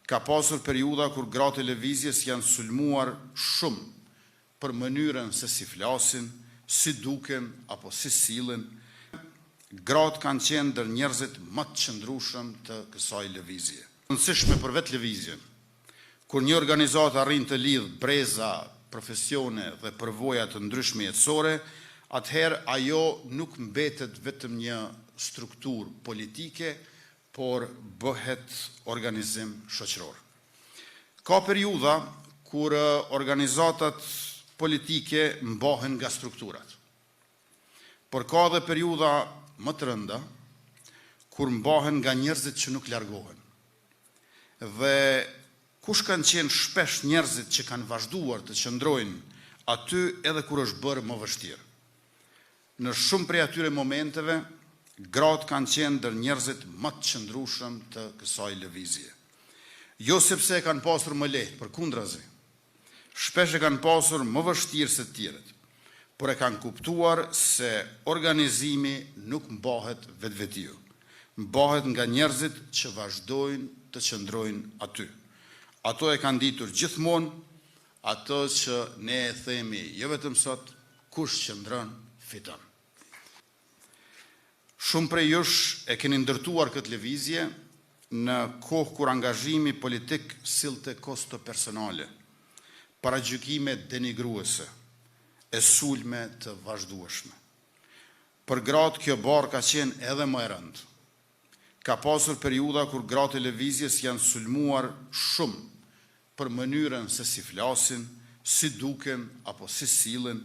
Ka pasur periudha kur gratë e lëvizjes janë sulmuar shumë për mënyrën se si flasin, si duken apo si sillen. Gratë kanë qenë ndër njerëzit më të qëndrueshëm të kësaj lëvizje. Rëndësishme për vetë lëvizjen, kur një organizatë arrin të lidh breza, profesione dhe përvoja të ndryshme jetësore, atëherë ajo nuk mbetet vetëm një strukturë politike, por bëhet organizim shoqëror. Ka periudha kur organizatat politike mbahen nga strukturat, por ka dhe periudha më të rënda kur mbahen nga njerëzit që nuk largohen. Dhe kush kanë qenë shpesh njerëzit që kanë vazhduar të qëndrojnë aty edhe kur është bërë më vështirë. Në shumë prej atyre momenteve, gratë kanë qenë ndër njerëzit më të qëndrueshëm të kësaj lëvizje. Jo sepse e kanë pasur më lehtë, përkundrazi. Shpesh e kanë pasur më vështirë se të tjerët, por e kanë kuptuar se organizimi nuk mbahet vetvetiu. Mbahet nga njerëzit që vazhdojnë të qëndrojnë aty. Ato e kanë ditur gjithmonë, ato që ne e themi jo vetëm sot, kush qëndron fiton. Shumë prej jush e keni ndërtuar këtë lëvizje në kohë kur angazhimi politik sillte kosto personale, paragjykime denigruese, e sulme të vazhdueshme. Për gratë kjo barë ka qenë edhe më e rëndë. Ka pasur periudha kur gratë e lëvizjes janë sulmuar shumë për mënyrën se si flasin, si duken apo si sillen,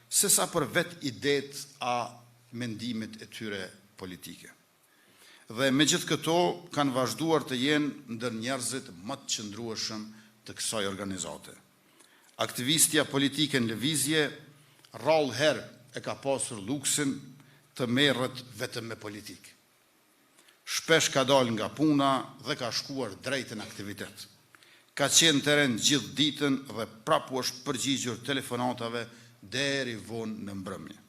sesa për vetë idetë a mendimit e tyre politike. Dhe me gjithë këto kanë vazhduar të jenë ndër njerëzit më të qëndrueshëm të kësaj organizate. Aktivistja politike në lëvizje rrallë herë e ka pasur luksin të merret vetëm me politikë. Shpesh ka dalë nga puna dhe ka shkuar drejt në aktivitet. Ka qenë teren gjithë ditën dhe prapu është përgjigjur telefonatave deri vonë në mbrëmje.